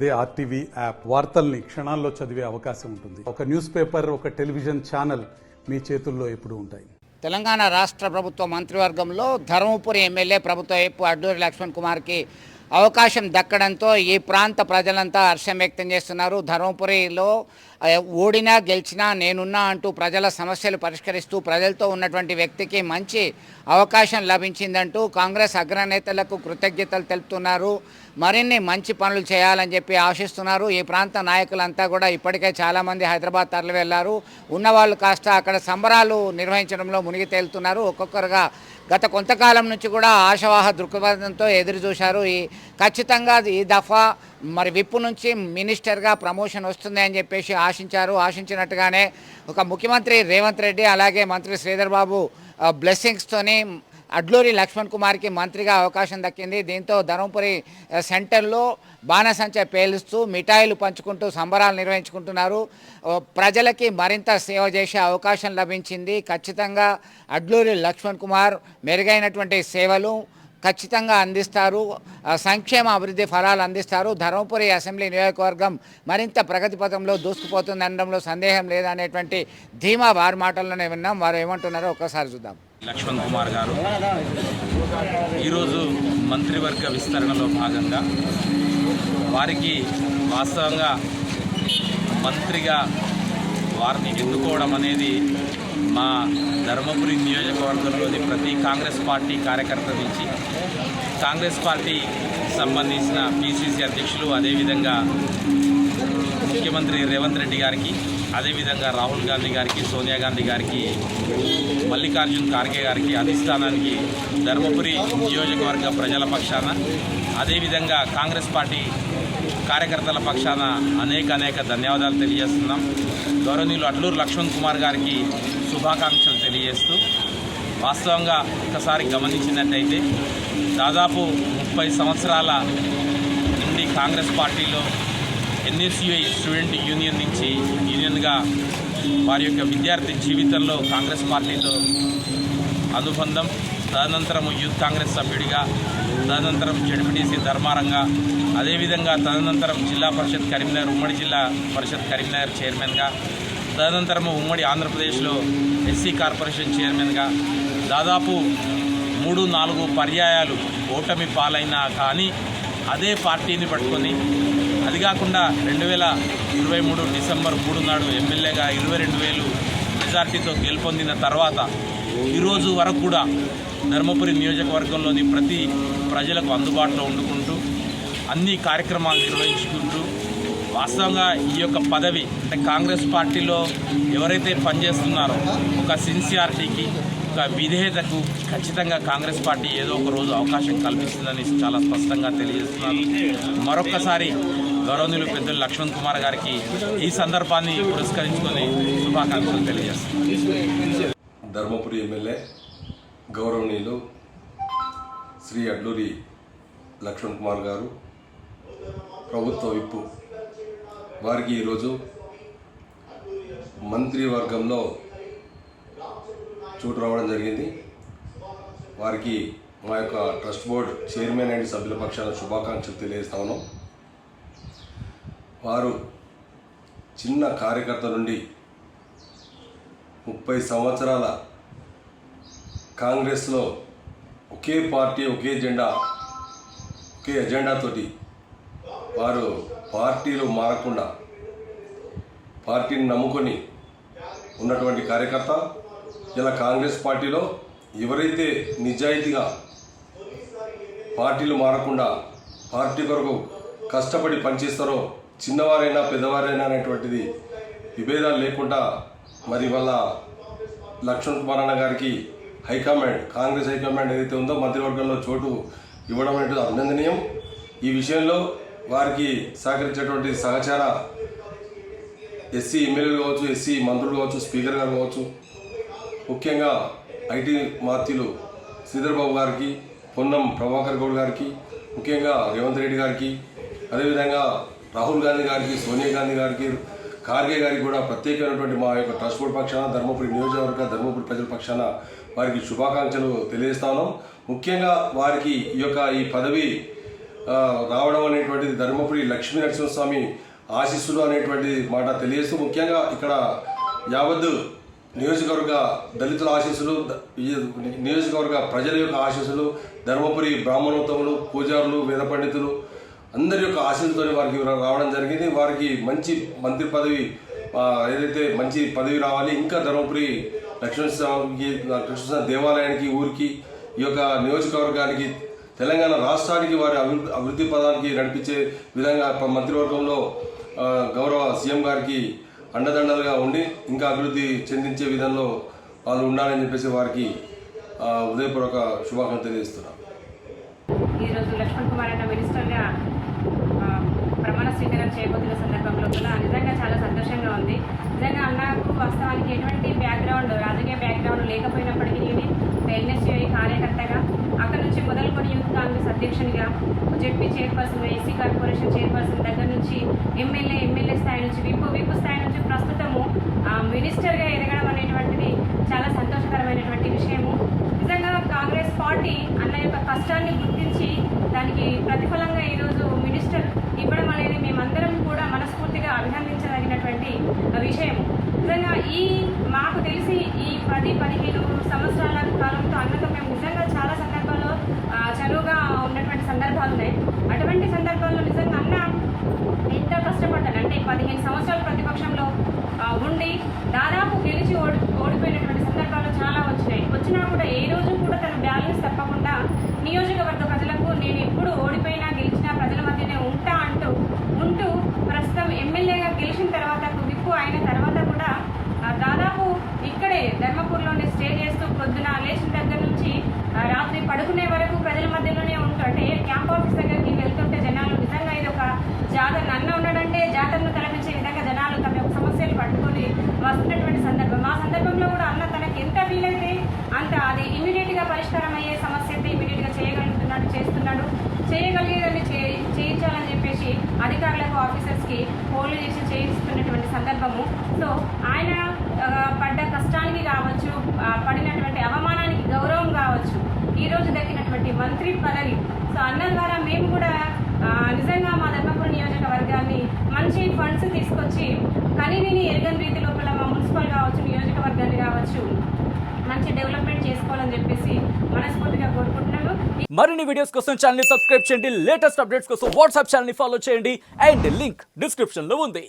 అదే RTV app వార్తల్ని క్షణాల్లో చదివే అవకాశం ఉంటుంది. ఒక న్యూస్ పేపర్, ఒక టెలివిజన్ ఛానల్ మీ చేతుల్లో ఎప్పుడూ ఉంటాయి. తెలంగాణ రాష్ట్ర ప్రభుత్వ మంత్రివర్గంలో ధర్మపురి ఎమ్మెల్యే ప్రభుత్వ వైపు అడ్లూరి లక్ష్మణ్ కుమార్కి అవకాశం దక్కడంతో ఈ ప్రాంత ప్రజలంతా హర్షం వ్యక్తం చేస్తున్నారు. ధర్మపురిలో ఓడినా గెలిచినా నేనున్నా అంటూ ప్రజల సమస్యలు పరిష్కరిస్తూ ప్రజలతో ఉన్నటువంటి వ్యక్తికి మంచి అవకాశం లభించిందంటూ కాంగ్రెస్ అగ్రనేతలకు కృతజ్ఞతలు తెలుపుతున్నారు. మరిన్ని మంచి పనులు చేయాలని చెప్పి ఆశిస్తున్నారు. ఈ ప్రాంత నాయకులంతా కూడా ఇప్పటికే చాలామంది హైదరాబాద్ తరలి వెళ్లారు. ఉన్నవాళ్ళు కాస్త అక్కడ సంబరాలు నిర్వహించడంలో మునిగి తేలుతున్నారు. ఒక్కొక్కరుగా గత కొంతకాలం నుంచి కూడా ఆశావాహ దృక్పథంతో ఎదురు చూశారు. ఖచ్చితంగా ఈ దఫా మరి విప్పు నుంచి మినిస్టర్గా ప్రమోషన్ వస్తుంది అని చెప్పేసి ఆశించినట్టుగానే ఒక ముఖ్యమంత్రి రేవంత్ రెడ్డి అలాగే మంత్రి శ్రీధర్ బాబు బ్లెస్సింగ్స్తోని అడ్లూరి లక్ష్మణ్ కుమార్కి మంత్రిగా అవకాశం దక్కింది. దీంతో ధర్మపురి సెంటర్లో బాణసంచా పేలుస్తూ మిఠాయిలు పంచుకుంటూ సంబరాలు నిర్వహించుకుంటున్నారు. ప్రజలకి మరింత సేవ చేసే అవకాశం లభించింది. ఖచ్చితంగా అడ్లూరి లక్ష్మణ్ కుమార్ మెరుగైనటువంటి సేవలు ఖచ్చితంగా అందిస్తారు. సంక్షేమ అభివృద్ధి ఫలాలు అందిస్తారు. ధర్మపురి అసెంబ్లీ నియోజకవర్గం మరింత ప్రగతి పథంలో దూసుకుపోతుంది అనడంలో సందేహం లేదనేటువంటి ధీమా వారి మాటల్లోనే విన్నాం. వారు ఏమంటున్నారో ఒక్కసారి చూద్దాం. లక్ష్మణ్ కుమార్ గారు ఈరోజు మంత్రివర్గ విస్తరణలో భాగంగా వారికి వాస్తవంగా మంత్రిగా వారిని ఎన్నుకోవడం అనేది మా ధర్మపురి నియోజకవర్గంలోని ప్రతి కాంగ్రెస్ పార్టీ కార్యకర్త నుంచి కాంగ్రెస్ పార్టీ సంబంధించిన పిసిసి అధ్యక్షులు, అదేవిధంగా ముఖ్యమంత్రి రేవంత్ రెడ్డి గారికి, అదేవిధంగా రాహుల్ గాంధీ గారికి, సోనియా గాంధీ గారికి, మల్లికార్జున్ ఖార్గే గారికి, అధిష్టానానికి ధర్మపురి నియోజకవర్గ ప్రజల పక్షాన, అదేవిధంగా కాంగ్రెస్ పార్టీ కార్యకర్తల పక్షాన అనేక ధన్యవాదాలు తెలియజేస్తున్నాం. గౌరవనీయులు అడ్లూరి లక్ష్మణ్ కుమార్ గారికి శుభాకాంక్షలు తెలియజేస్తూ, వాస్తవంగా ఒకసారి గమనించినట్టయితే దాదాపు 30 సంవత్సరాల నుండి కాంగ్రెస్ పార్టీలో ఎన్ఎస్యుఐ స్టూడెంట్ యూనియన్ నుంచి యూనియన్గా వారి యొక్క విద్యార్థి జీవితంలో కాంగ్రెస్ పార్టీతో అనుబంధం, తదనంతరం యూత్ కాంగ్రెస్ సభ్యుడిగా, తదనంతరం జడ్పీటీసీ ధర్మారంగా, అదేవిధంగా తదనంతరం జిల్లా పరిషత్ కరీంనగర్, ఉమ్మడి జిల్లా పరిషత్ కరీంనగర్ చైర్మన్గా, తదనంతరము ఉమ్మడి ఆంధ్రప్రదేశ్లో ఎస్సీ కార్పొరేషన్ చైర్మన్గా దాదాపు 3-4 పర్యాయాలు ఓటమి పాలైనా కానీ అదే పార్టీని పట్టుకొని, అది కాకుండా 2023 డిసెంబర్ 3 నాడు ఎమ్మెల్యేగా 22,000 మెజార్టీతో గెలుపొందిన తర్వాత ఈరోజు వరకు కూడా ధర్మపురి నియోజకవర్గంలోని ప్రతి ప్రజలకు అందుబాటులో ఉండుకుంటూ అన్ని కార్యక్రమాలు నిర్వహించుకుంటూ, వాస్తవంగా ఈ యొక్క పదవి అంటే కాంగ్రెస్ పార్టీలో ఎవరైతే పనిచేస్తున్నారో ఒక సిన్సియారిటీకి, ఒక విధేయతకు ఖచ్చితంగా కాంగ్రెస్ పార్టీ ఏదో ఒక రోజు అవకాశం కల్పిస్తుందని చాలా స్పష్టంగా తెలియజేస్తున్నారు. మరొక్కసారి గౌరవనీయులు పెద్దలు లక్ష్మణ్ కుమార్ గారికి ఈ సందర్భాన్ని పురస్కరించుకొని శుభాకాంక్షలు తెలియజేస్తున్నారు. ధర్మపురి ఎమ్మెల్యే గౌరవనీయులు శ్రీ అడ్లూరి లక్ష్మణ్ కుమార్ గారు, ప్రభుత్వ విప్పు వారికి ఈరోజు మంత్రివర్గంలో చోటు రావడం జరిగింది. వారికి మా యొక్క ట్రస్ట్ బోర్డు చైర్మన్ అండ్ సభ్యుల పక్షాన శుభాకాంక్షలు తెలియజేస్తా ఉన్నాం. వారు చిన్న కార్యకర్త నుండి 30 సంవత్సరాల కాంగ్రెస్లో ఒకే పార్టీ, ఒకే ఎజెండాతోటి వారు పార్టీలు మారకుండా పార్టీని నమ్ముకొని ఉన్నటువంటి కార్యకర్త. ఇలా కాంగ్రెస్ పార్టీలో ఎవరైతే నిజాయితీగా పార్టీలు మారకుండా పార్టీ కొరకు కష్టపడి పనిచేస్తారో, చిన్నవారైనా పెద్దవారైనా అనేటువంటిది విభేదాలు లేకుండా మరి వాళ్ళ లక్ష్మణ్ కుమార్ అన్న గారికి హైకమాండ్, కాంగ్రెస్ హైకమాండ్ ఏదైతే ఉందో మంత్రివర్గంలో చోటు ఇవ్వడం అనేది అభినందనీయం. ఈ విషయంలో వారికి సహకరించేటువంటి సహచార ఎస్సీ ఎమ్మెల్యేలు కావచ్చు, ఎస్సీ మంత్రులు కావచ్చు, స్పీకర్ గారు కావచ్చు, ముఖ్యంగా ఐటీ మాత్యులు శ్రీధర్ బాబు గారికి, పొన్నం ప్రభాకర్ గౌడ్ గారికి, ముఖ్యంగా రేవంత్ రెడ్డి గారికి, అదేవిధంగా రాహుల్ గాంధీ గారికి, సోనియా గాంధీ గారికి, ఖార్గే గారికి కూడా ప్రత్యేకమైనటువంటి మా యొక్క ట్రస్ట్ బోర్డు పక్షాన, ధర్మపురి నియోజకవర్గ ధర్మపురి ప్రజల పక్షాన వారికి శుభాకాంక్షలు తెలియజేస్తా ఉన్నాం. ముఖ్యంగా వారికి ఈ పదవి రావడం అనేటువంటిది ధర్మపురి లక్ష్మీ నరసింహస్వామి ఆశీస్సులు అనేటువంటి మాట తెలియజేస్తూ, ముఖ్యంగా ఇక్కడ యావత్ నియోజకవర్గ దళితుల ఆశీస్సులు, నియోజకవర్గ ప్రజల యొక్క ఆశీస్సులు, ధర్మపురి బ్రాహ్మణోత్తములు, పూజారులు, వేద పండితులు అందరి యొక్క ఆశీస్సులతో వారికి రావడం జరిగింది. వారికి మంచి మంత్రి పదవి, ఏదైతే మంచి పదవి రావాలి, ఇంకా ధర్మపురి లక్ష్మీస్వామి దేవాలయానికి, ఊరికి, ఈ యొక్క నియోజకవర్గానికి, తెలంగాణ రాష్ట్రానికి వారి అభివృద్ధి పదానికి నడిపించే విధంగా మంత్రివర్గంలో గౌరవ సీఎం గారికి అండదండలుగా ఉండి ఇంకా అభివృద్ధి చెందించే విధంలో వాళ్ళు ఉండాలని చెప్పేసి వారికి హృదయపూర్వక శుభాకాంక్షలు తెలియజేస్తున్నాను. ఈరోజు లక్ష్మణ్ కుమార్ అన్న మినిస్టర్గా ప్రమాణ స్వీకారం చేయబోతున్న సందర్భంలో కూడా నిజంగా చాలా సంతోషంగా ఉంది. నిజంగా అన్నకు వాస్తవానికి ఎటువంటి బ్యాక్గ్రౌండ్, రాజకీయ బ్యాక్గ్రౌండ్ లేకపోయినప్పటికీ ఎన్ఎస్యూఐ కార్యకర్తగా, అక్కడ నుంచి మొదలుకొని యూత్ కాంగ్రెస్ అధ్యక్షునిగా, ZP chairperson, SC corporation chairperson దగ్గర నుంచి ఎమ్మెల్యే స్థాయి నుంచి విప్పు స్థాయి నుంచి ప్రస్తుతము మినిస్టర్గా ఎదగడం అనేటువంటిది చాలా సంతోషకరమైనటువంటి విషయము. నిజంగా కాంగ్రెస్ పార్టీ అన్న యొక్క కష్టాన్ని గుర్తించి దానికి ప్రతిఫలంగా ఈరోజు మినిస్టర్ ఇవ్వడం అనేది మేమందరం కూడా మనస్ఫూర్తిగా అభినందించదగినటువంటి విషయం. నిజంగా మాకు తెలిసి ఈ 10-15 సంవత్సరాల కాలంతో అన్నతో మేము నిజంగా చాలా సందర్భాల్లో చనువుగా ఉన్నటువంటి సందర్భాలు ఉన్నాయి. అటువంటి సందర్భాల్లో నిజంగా అన్న ఎంత కష్టపడ్డాను అంటే 15 సంవత్సరాలు ప్రతిపక్షంలో ఉండి దాదాపు గెలిచి ఓడిపోయినటువంటి సందర్భాలు చాలా వచ్చినా కూడా ఏ రోజు కూడా తన బ్యాలెన్స్ తప్పకుండా నియోజకవర్గ ప్రజలకు నేను ఎప్పుడు ఓడిపోయినా గెలిచినా ప్రజల మధ్యనే ఉంటూ ప్రస్తుతం ఎమ్మెల్యేగా గెలిచిన తర్వాత, విప్పు అయిన తర్వాత కూడా దాదాపు ఇక్కడే ధర్మపూర్లోనే స్టే చేస్తూ పొద్దున లేచిన దగ్గర నుంచి రాత్రి పడుకునే వరకు ప్రజల మధ్యలోనే ఉంటూ, అంటే క్యాంప్ ఆఫీస్ దగ్గరికి వెళ్తుంటే జనాలు నిజంగా ఇది ఒక జాతర, అన్న ఉన్నాడంటే జాతరను తలపించే విధంగా జనాలు తమ యొక్క సమస్యలు పట్టుకొని వస్తున్నటువంటి సందర్భం. ఆ సందర్భంలో కూడా అన్న తనకి ఎంత వీలైతే అంత అది ఇమీడియట్గా పరిష్కారం అయ్యే సమస్య అయితే ఇమీడియట్గా చేస్తున్నాడు. చేయగలిగేదని చేయించాలని చెప్పేసి అధికారులకు, ఆఫీసర్స్కి ఫోన్లు చేసి చేయిస్తున్నటువంటి సందర్భము. సో ఆయన పడ్డ కష్టానికి కావచ్చు, పడినటువంటి అవమానానికి గౌరవం కావచ్చు, ఈరోజు దక్కినటువంటి మంత్రి పదవి. సో అన్న ద్వారా మేము కూడా నిజంగా మా ధర్మపురి నియోజకవర్గాన్ని మంచి ఫండ్స్ తీసుకొచ్చి కనీవిని ఎరగని రీతి లోపల మా మున్సిపల్ కావచ్చు, నియోజకవర్గాన్ని కావచ్చు మంచి డెవలప్మెంట్ చేసుకోవాలని చెప్పేసి మనస్ఫూర్తిగా కోరుకుంటున్నాను. మరిన్ని వీడియోస్ కోసం ఛానల్ ని సబ్స్క్రైబ్ చేయండి, లేటెస్ట్ అప్డేట్స్ కోసం వాట్సాప్ ఛానల్ ని ఫాలో చేయండి, అండ్ లింక్ డిస్క్రిప్షన్ లో ఉంది.